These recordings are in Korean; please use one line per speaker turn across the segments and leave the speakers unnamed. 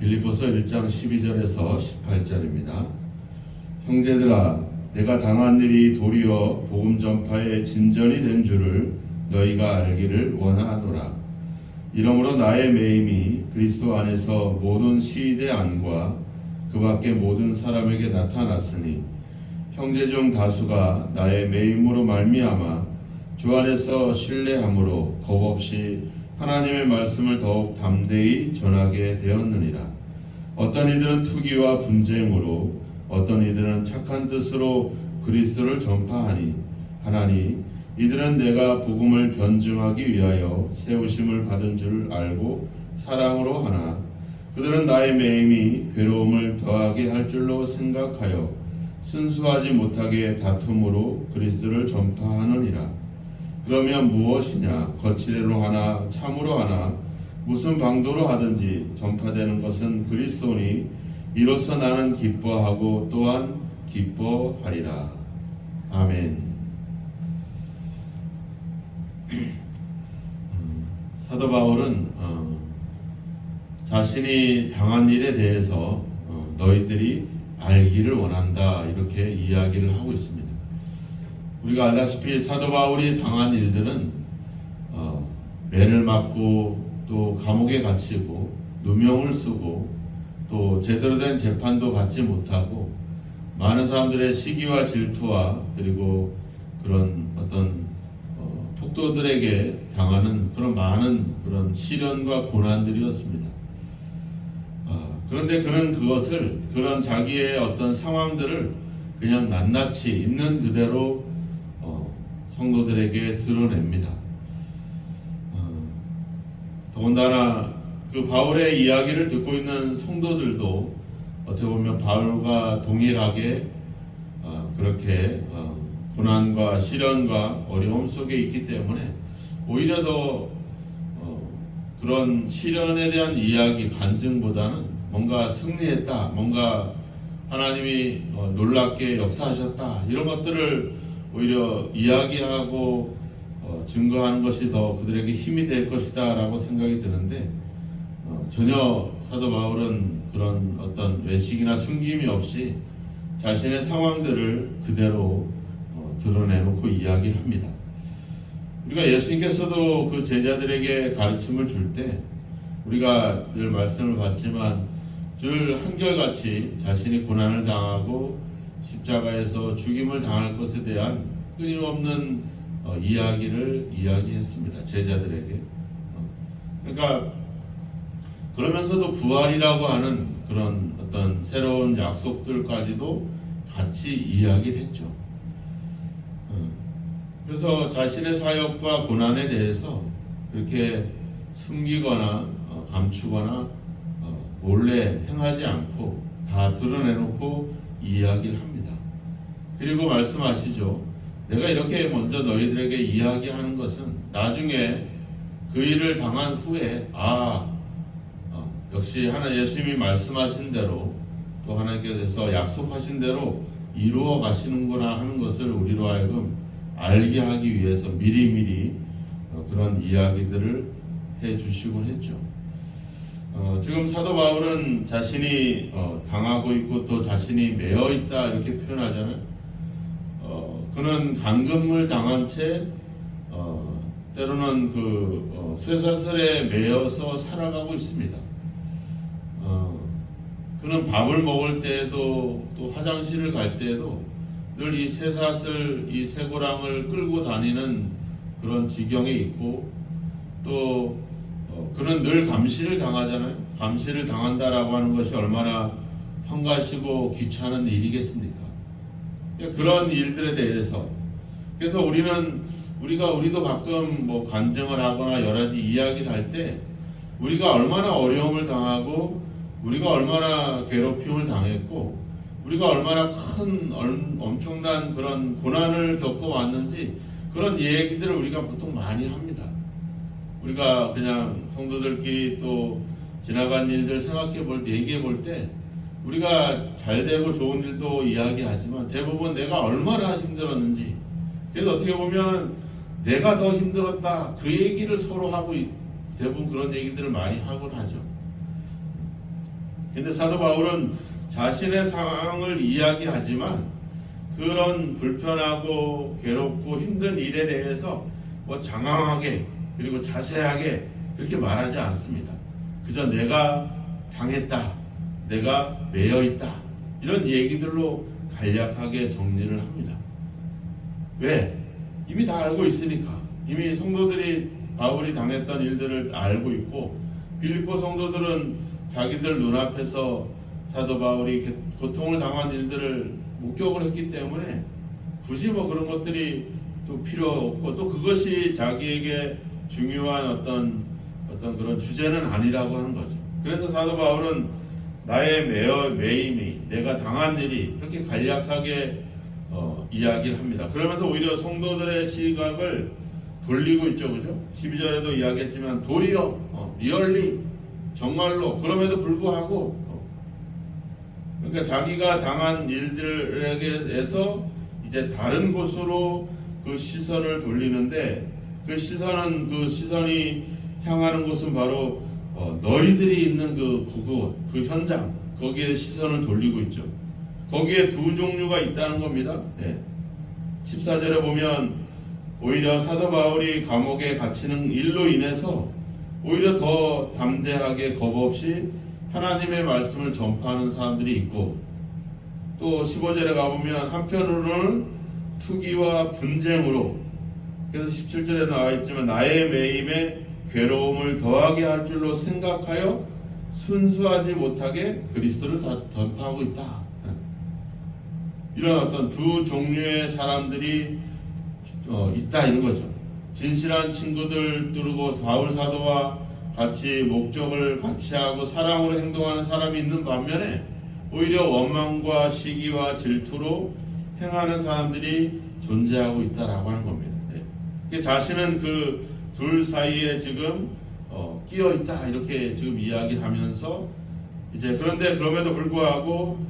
빌립보서 1장 12절에서 18절입니다. 형제들아, 내가 당한 일이 도리어 복음 전파의 진전이 된 줄을 너희가 알기를 원하노라. 이러므로 나의 매임이 그리스도 안에서 모든 시대 안과 그 밖의 모든 사람에게 나타났으니 형제 중 다수가 나의 매임으로 말미암아 주 안에서 신뢰함으로 겁없이 하나님의 말씀을 더욱 담대히 전하게 되었느니라. 어떤 이들은 투기와 분쟁으로, 어떤 이들은 착한 뜻으로 그리스도를 전파하니, 하나니 이들은 내가 복음을 변증하기 위하여 세우심을 받은 줄 알고 사랑으로 하나, 그들은 나의 매임이 괴로움을 더하게 할 줄로 생각하여 순수하지 못하게 다툼으로 그리스도를 전파하느니라. 그러면 무엇이냐? 거칠애로 하나 참으로 하나 무슨 방도로 하든지 전파되는 것은 그리스도니 이로써 나는 기뻐하고 또한 기뻐하리라. 아멘. 사도 바울은 자신이 당한 일에 대해서 너희들이 알기를 원한다, 이렇게 이야기를 하고 있습니다. 우리가 알다시피 사도 바울이 당한 일들은 매를 맞고 또 감옥에 갇히고 누명을 쓰고 또 제대로 된 재판도 받지 못하고 많은 사람들의 시기와 질투와 그리고 그런 어떤 폭도들에게 당하는 그런 많은 그런 시련과 고난들이었습니다. 그런데 그는 그런 자기의 어떤 상황들을 그냥 낱낱이 있는 그대로 성도들에게 드러냅니다. 더군다나 그 바울의 이야기를 듣고 있는 성도들도 어떻게 보면 바울과 동일하게 그렇게 고난과 시련과 어려움 속에 있기 때문에 오히려 더 그런 시련에 대한 이야기, 간증보다는 뭔가 승리했다, 뭔가 하나님이 놀랍게 역사하셨다, 이런 것들을 오히려 이야기하고 증거하는 것이 더 그들에게 힘이 될 것이다 라고 생각이 드는데, 전혀 사도 바울은 그런 어떤 외식이나 숨김이 없이 자신의 상황들을 그대로 드러내놓고 이야기를 합니다. 우리가 예수님께서도 그 제자들에게 가르침을 줄 때 우리가 늘 말씀을 받지만 늘 한결같이 자신이 고난을 당하고 십자가에서 죽임을 당할 것에 대한 끊임없는 이야기를 이야기했습니다. 제자들에게. 그러니까 그러면서도 부활이라고 하는 그런 어떤 새로운 약속들까지도 같이 이야기를 했죠. 그래서 자신의 사역과 고난에 대해서 그렇게 숨기거나 감추거나 몰래 행하지 않고 다 드러내놓고 이야기를 합니다. 그리고 말씀하시죠. 내가 이렇게 먼저 너희들에게 이야기하는 것은 나중에 그 일을 당한 후에 역시 예수님이 말씀하신 대로 또 하나님께서 약속하신 대로 이루어 가시는구나 하는 것을 우리로 하여금 알게 하기 위해서 미리미리 그런 이야기들을 해주시곤 했죠. 지금 사도 바울은 자신이 당하고 있고 또 자신이 매여 있다, 이렇게 표현하잖아요. 그는 감금을 당한 채 때로는 그 쇠사슬에 매여서 살아가고 있습니다. 그는 밥을 먹을 때에도 또 화장실을 갈 때에도 늘 이 쇠사슬, 이 쇠고랑을 끌고 다니는 그런 지경에 있고, 또 그는 늘 감시를 당하잖아요. 감시를 당한다라고 하는 것이 얼마나 성가시고 귀찮은 일이겠습니까? 그런 일들에 대해서, 그래서 우리도 가끔 뭐 간증을 하거나 여러 가지 이야기를 할 때 우리가 얼마나 어려움을 당하고 우리가 얼마나 괴롭힘을 당했고 우리가 얼마나 큰 엄청난 그런 고난을 겪어왔는지 그런 얘기들을 우리가 보통 많이 합니다. 우리가 그냥 성도들끼리 또 지나간 일들 얘기해 볼 때 우리가 잘되고 좋은 일도 이야기하지만 대부분 내가 얼마나 힘들었는지, 그래서 어떻게 보면 내가 더 힘들었다, 그 얘기를 서로 하고 대부분 그런 얘기들을 많이 하곤 하죠. 근데 사도 바울은 자신의 상황을 이야기하지만 그런 불편하고 괴롭고 힘든 일에 대해서 뭐 장황하게 그리고 자세하게 그렇게 말하지 않습니다. 그저 내가 당했다, 내가 매여 있다, 이런 얘기들로 간략하게 정리를 합니다. 왜? 이미 다 알고 있으니까. 이미 성도들이 바울이 당했던 일들을 알고 있고, 빌립보 성도들은 자기들 눈앞에서 사도 바울이 고통을 당한 일들을 목격을 했기 때문에 굳이 뭐 그런 것들이 또 필요 없고, 또 그것이 자기에게 중요한 어떤 그런 주제는 아니라고 하는 거죠. 그래서 사도 바울은 나의 매임이, 내가 당한 일이 그렇게 간략하게 이야기를 합니다. 그러면서 오히려 성도들의 시각을 돌리고 있죠, 그죠? 12절에도 이야기했지만 도리어 리얼리 정말로 그럼에도 불구하고 그러니까 자기가 당한 일들에게서 이제 다른 곳으로 그 시선을 돌리는데, 그 시선이 향하는 곳은 바로 너희들이 있는 그곳, 그 현장, 거기에 시선을 돌리고 있죠. 거기에 두 종류가 있다는 겁니다. 네. 14절에 보면 오히려 사도 바울이 감옥에 갇히는 일로 인해서 오히려 더 담대하게 겁없이 하나님의 말씀을 전파하는 사람들이 있고, 또 15절에 가보면 한편으로는 투기와 분쟁으로, 그래서 17절에 나와 있지만 나의 매임에 괴로움을 더하게 할 줄로 생각하여 순수하지 못하게 그리스도를 전파하고 있다. 이런 어떤 두 종류의 사람들이 있다, 이런 거죠. 진실한 친구들 두르고 바울 사도와 같이 목적을 같이 하고 사랑으로 행동하는 사람이 있는 반면에 오히려 원망과 시기와 질투로 행하는 사람들이 존재하고 있다라고 하는 겁니다. 자신은 그 둘 사이에 지금 끼어 있다, 이렇게 지금 이야기를 하면서 이제 그런데 그럼에도 불구하고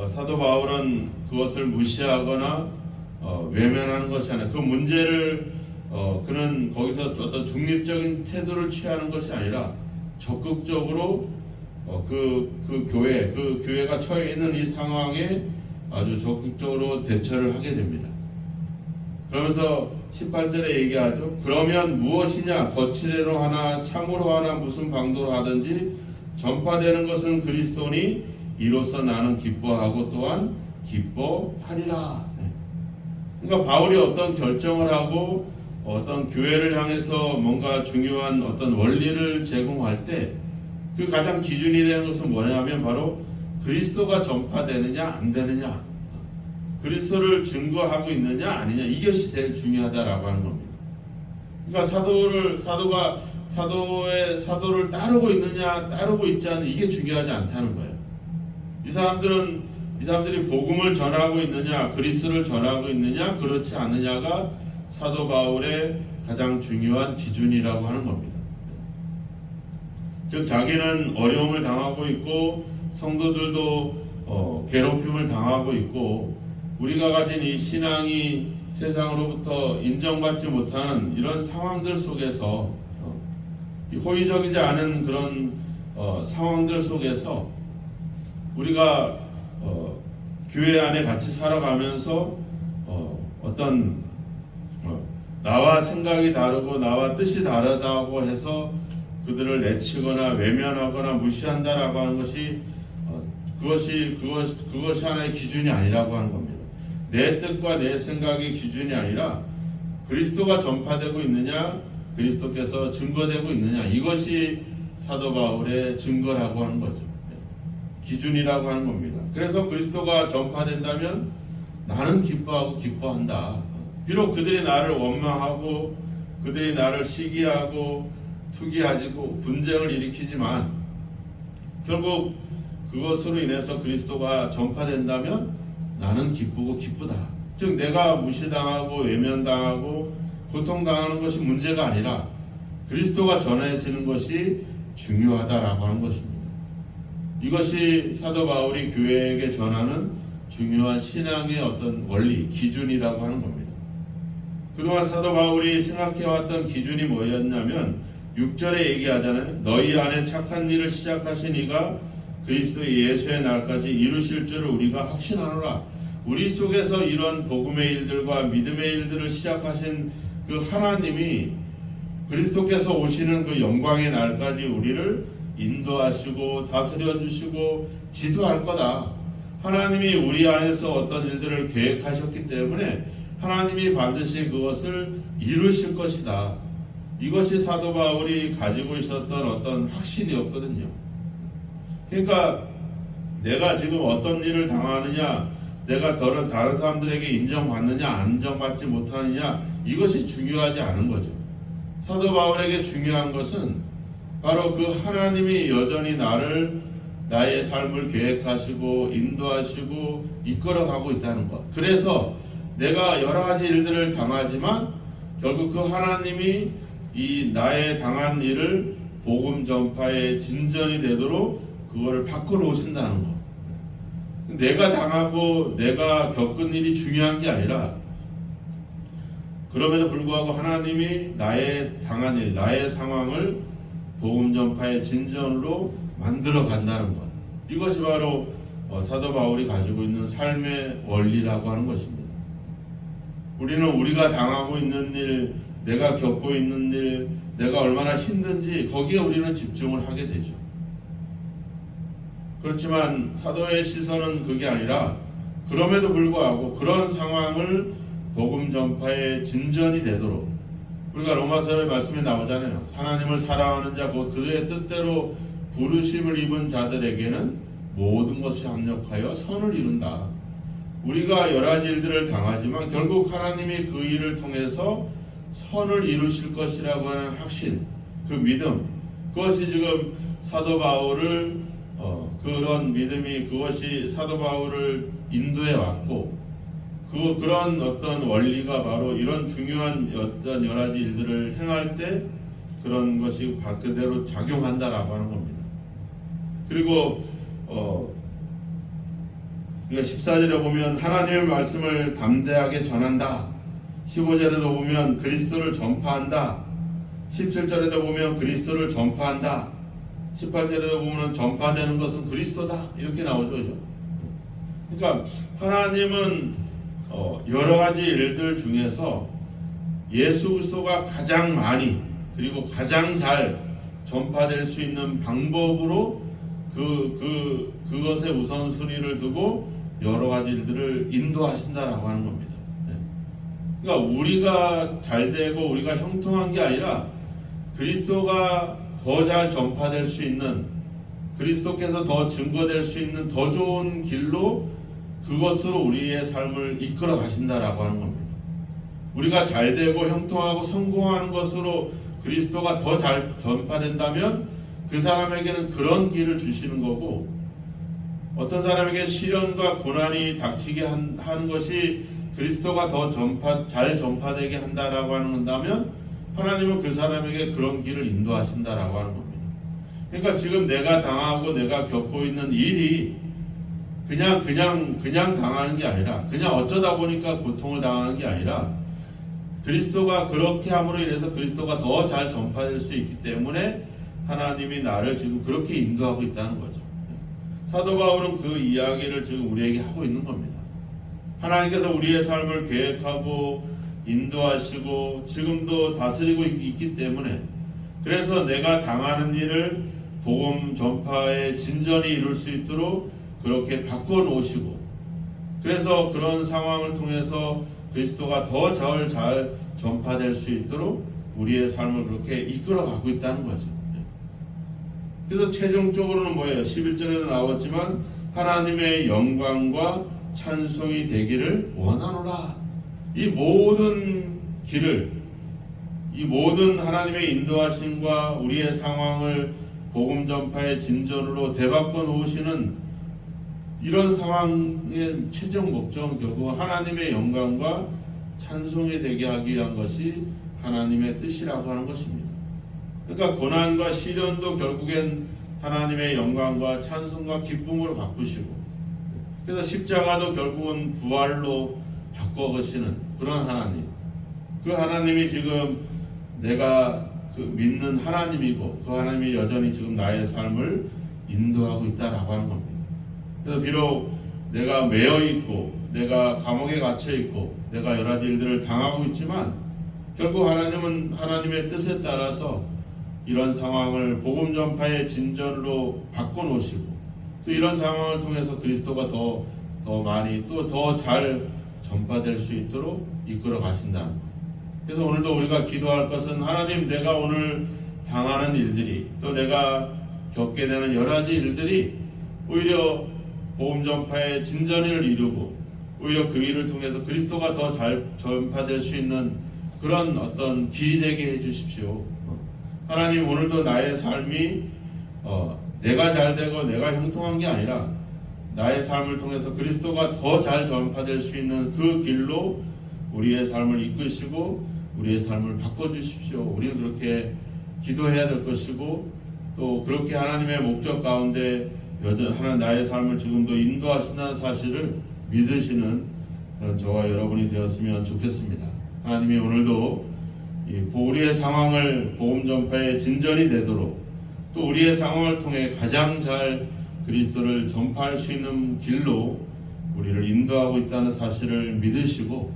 사도 바울은 그것을 무시하거나 외면하는 것이 아니라 그 문제를 그는 거기서 어떤 중립적인 태도를 취하는 것이 아니라 적극적으로 그 교회가 처해 있는 이 상황에 아주 적극적으로 대처를 하게 됩니다. 그러면서 18절에 얘기하죠. 그러면 무엇이냐? 거칠애로 하나 참으로 하나 무슨 방도로 하든지 전파되는 것은 그리스도니 이로써 나는 기뻐하고 또한 기뻐하리라. 그러니까 바울이 어떤 결정을 하고 어떤 교회를 향해서 뭔가 중요한 어떤 원리를 제공할 때 그 가장 기준이 되는 것은 뭐냐면 바로 그리스도가 전파되느냐 안 되느냐, 그리스도를 증거하고 있느냐 아니냐, 이것이 제일 중요하다라고 하는 겁니다. 그러니까 사도를 따르고 있느냐 따르고 있지 않느냐, 이게 중요하지 않다는 거예요. 이 사람들이 복음을 전하고 있느냐, 그리스도를 전하고 있느냐, 그렇지 않느냐가 사도 바울의 가장 중요한 기준이라고 하는 겁니다. 즉 자기는 어려움을 당하고 있고 성도들도 괴롭힘을 당하고 있고, 우리가 가진 이 신앙이 세상으로부터 인정받지 못하는 이런 상황들 속에서, 호의적이지 않은 그런 상황들 속에서 우리가 교회 안에 같이 살아가면서 어떤 나와 생각이 다르고 나와 뜻이 다르다고 해서 그들을 내치거나 외면하거나 무시한다라고 하는 것이 그것이 하나의 기준이 아니라고 하는 겁니다. 내 뜻과 내 생각의 기준이 아니라 그리스도가 전파되고 있느냐, 그리스도께서 증거되고 있느냐, 이것이 사도 바울의 증거라고 하는 거죠. 기준이라고 하는 겁니다. 그래서 그리스도가 전파된다면 나는 기뻐하고 기뻐한다. 비록 그들이 나를 원망하고 그들이 나를 시기하고 투기하고 분쟁을 일으키지만 결국 그것으로 인해서 그리스도가 전파된다면 나는 기쁘고 기쁘다. 즉 내가 무시당하고 외면당하고 고통당하는 것이 문제가 아니라 그리스도가 전해지는 것이 중요하다라고 하는 것입니다. 이것이 사도 바울이 교회에게 전하는 중요한 신앙의 어떤 원리, 기준이라고 하는 겁니다. 그동안 사도 바울이 생각해왔던 기준이 뭐였냐면 6절에 얘기하잖아요. 너희 안에 착한 일을 시작하신 이가 그리스도 예수의 날까지 이루실 줄을 우리가 확신하노라. 우리 속에서 이런 복음의 일들과 믿음의 일들을 시작하신 그 하나님이 그리스도께서 오시는 그 영광의 날까지 우리를 인도하시고 다스려 주시고 지도할 거다. 하나님이 우리 안에서 어떤 일들을 계획하셨기 때문에 하나님이 반드시 그것을 이루실 것이다. 이것이 사도 바울이 가지고 있었던 어떤 확신이었거든요. 그러니까 내가 지금 어떤 일을 당하느냐, 내가 다른 사람들에게 인정받느냐 안 인정받지 못하느냐, 이것이 중요하지 않은 거죠. 사도 바울에게 중요한 것은 바로 그 하나님이 여전히 나의 삶을 계획하시고 인도하시고 이끌어가고 있다는 것. 그래서 내가 여러 가지 일들을 당하지만 결국 그 하나님이 이 나의 당한 일을 복음 전파의 진전이 되도록 그거를 바꿔놓으신다는 것. 내가 당하고 내가 겪은 일이 중요한 게 아니라 그럼에도 불구하고 하나님이 나의 당한 일, 나의 상황을 복음 전파의 진전으로 만들어 간다는 것. 이것이 바로 사도 바울이 가지고 있는 삶의 원리라고 하는 것입니다. 우리는 우리가 당하고 있는 일, 내가 겪고 있는 일, 내가 얼마나 힘든지 거기에 우리는 집중을 하게 되죠. 그렇지만 사도의 시선은 그게 아니라 그럼에도 불구하고 그런 상황을 복음 전파의 진전이 되도록, 우리가 로마서의 말씀에 나오잖아요. 하나님을 사랑하는 자 곧 그의 뜻대로 부르심을 입은 자들에게는 모든 것이 합력하여 선을 이룬다. 우리가 여러 가지 일들을 당하지만 결국 하나님이 그 일을 통해서 선을 이루실 것이라고 하는 확신, 그 믿음, 그것이 지금 사도 바울을 그런 믿음이 그것이 사도 바울을 인도해 왔고, 그런 어떤 원리가 바로 이런 중요한 어떤 여러 가지 일들을 행할 때 그런 것이 그대로 작용한다라고 하는 겁니다. 그리고 14절에 보면 하나님의 말씀을 담대하게 전한다. 15절에도 보면 그리스도를 전파한다. 17절에도 보면 그리스도를 전파한다. 18절에도 보면 전파되는 것은 그리스도다. 이렇게 나오죠. 그죠? 그러니까 하나님은 여러 가지 일들 중에서 예수 그리스도가 가장 많이 그리고 가장 잘 전파될 수 있는 방법으로 그것에 우선순위를 두고 여러 가지 일들을 인도하신다라고 하는 겁니다. 그러니까 우리가 잘 되고 우리가 형통한 게 아니라 그리스도가 더 잘 전파될 수 있는, 그리스도께서 더 증거될 수 있는 더 좋은 길로 그것으로 우리의 삶을 이끌어 가신다라고 하는 겁니다. 우리가 잘 되고 형통하고 성공하는 것으로 그리스도가 더 잘 전파된다면 그 사람에게는 그런 길을 주시는 거고, 어떤 사람에게 시련과 고난이 닥치게 하는 것이 그리스도가 더 잘 전파되게 한다라고 한다면 하나님은 그 사람에게 그런 길을 인도하신다라고 하는 겁니다. 그러니까 지금 내가 당하고 내가 겪고 있는 일이 그냥 당하는 게 아니라, 그냥 어쩌다 보니까 고통을 당하는 게 아니라 그리스도가 그렇게 함으로 인해서 그리스도가 더 잘 전파될 수 있기 때문에 하나님이 나를 지금 그렇게 인도하고 있다는 거죠. 사도 바울은 그 이야기를 지금 우리에게 하고 있는 겁니다. 하나님께서 우리의 삶을 계획하고 인도하시고 지금도 다스리고 있기 때문에, 그래서 내가 당하는 일을 복음 전파의 진전이 이룰 수 있도록 그렇게 바꿔놓으시고, 그래서 그런 상황을 통해서 그리스도가 더 잘 전파될 수 있도록 우리의 삶을 그렇게 이끌어가고 있다는 거죠. 그래서 최종적으로는 뭐예요? 11절에도 나왔지만 하나님의 영광과 찬송이 되기를 원하노라. 이 모든 길을, 이 모든 하나님의 인도하심과 우리의 상황을 복음 전파의 진전으로 되바꿔 놓으시는 이런 상황의 최종 목적은 결국 하나님의 영광과 찬송이 되게 하기 위한 것이 하나님의 뜻이라고 하는 것입니다. 그러니까 고난과 시련도 결국엔 하나님의 영광과 찬송과 기쁨으로 바꾸시고, 그래서 십자가도 결국은 부활로 바꿔가시는 그런 하나님, 그 하나님이 지금 내가 믿는 하나님이고 그 하나님이 여전히 지금 나의 삶을 인도하고 있다라고 하는 겁니다. 그래서 비록 내가 매여 있고 내가 감옥에 갇혀 있고 내가 여러 가지 일들을 당하고 있지만 결국 하나님은 하나님의 뜻에 따라서 이런 상황을 복음 전파의 진전으로 바꿔놓으시고 또 이런 상황을 통해서 그리스도가 더 많이 또 더 잘 전파될 수 있도록 이끌어 가신다는 것. 그래서 오늘도 우리가 기도할 것은 하나님, 내가 오늘 당하는 일들이 또 내가 겪게 되는 여러 가지 일들이 오히려 복음 전파의 진전을 이루고 오히려 그 일을 통해서 그리스도가 더 잘 전파될 수 있는 그런 어떤 길이 되게 해주십시오. 하나님, 오늘도 나의 삶이 내가 잘 되고 내가 형통한 게 아니라 나의 삶을 통해서 그리스도가 더 잘 전파될 수 있는 그 길로 우리의 삶을 이끄시고 우리의 삶을 바꿔주십시오. 우리는 그렇게 기도해야 될 것이고 또 그렇게 하나님의 목적 가운데 하나님 나의 삶을 지금도 인도하신다는 사실을 믿으시는 그런 저와 여러분이 되었으면 좋겠습니다. 하나님이 오늘도 우리의 상황을 복음 전파의 진전이 되도록 또 우리의 상황을 통해 가장 잘 그리스도를 전파할 수 있는 길로 우리를 인도하고 있다는 사실을 믿으시고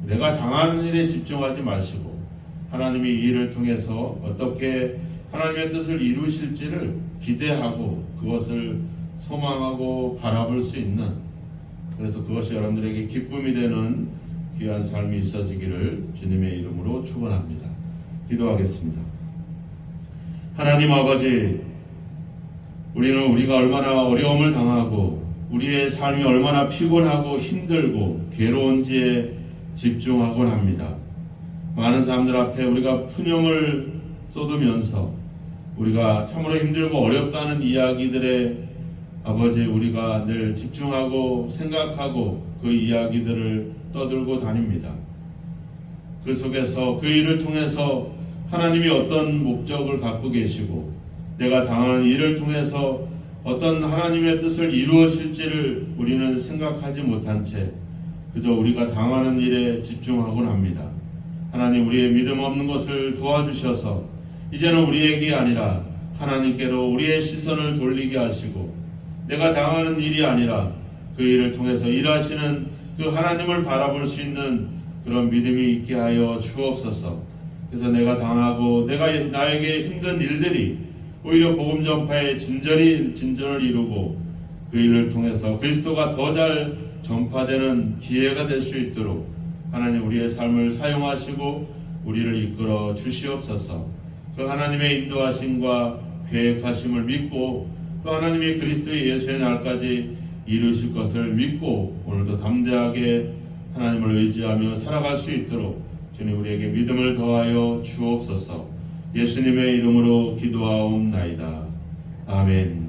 내가 당하는 일에 집중하지 마시고 하나님이 이 일을 통해서 어떻게 하나님의 뜻을 이루실지를 기대하고 그것을 소망하고 바라볼 수 있는, 그래서 그것이 여러분들에게 기쁨이 되는 귀한 삶이 있어지기를 주님의 이름으로 축원합니다. 기도하겠습니다. 하나님 아버지, 우리가 얼마나 어려움을 당하고 우리의 삶이 얼마나 피곤하고 힘들고 괴로운지에 집중하곤 합니다. 많은 사람들 앞에 우리가 푸념을 쏟으면서 우리가 참으로 힘들고 어렵다는 이야기들에 아버지 우리가 늘 집중하고 생각하고 그 이야기들을 떠들고 다닙니다. 그 속에서 그 일을 통해서 하나님이 어떤 목적을 갖고 계시고 내가 당하는 일을 통해서 어떤 하나님의 뜻을 이루어질지를 우리는 생각하지 못한 채 그저 우리가 당하는 일에 집중하곤 합니다. 하나님, 우리의 믿음 없는 것을 도와주셔서 이제는 우리에게 아니라 하나님께로 우리의 시선을 돌리게 하시고 내가 당하는 일이 아니라 그 일을 통해서 일하시는 그 하나님을 바라볼 수 있는 그런 믿음이 있게 하여 주옵소서. 그래서 내가 당하고 나에게 힘든 일들이 오히려 복음 전파의 진전을 이루고 그 일을 통해서 그리스도가 더 잘 전파되는 기회가 될 수 있도록 하나님 우리의 삶을 사용하시고 우리를 이끌어 주시옵소서. 그 하나님의 인도하심과 계획하심을 믿고 또 하나님이 그리스도의 예수의 날까지 이루실 것을 믿고 오늘도 담대하게 하나님을 의지하며 살아갈 수 있도록 주님 우리에게 믿음을 더하여 주옵소서. 예수님의 이름으로 기도하옵나이다. 아멘.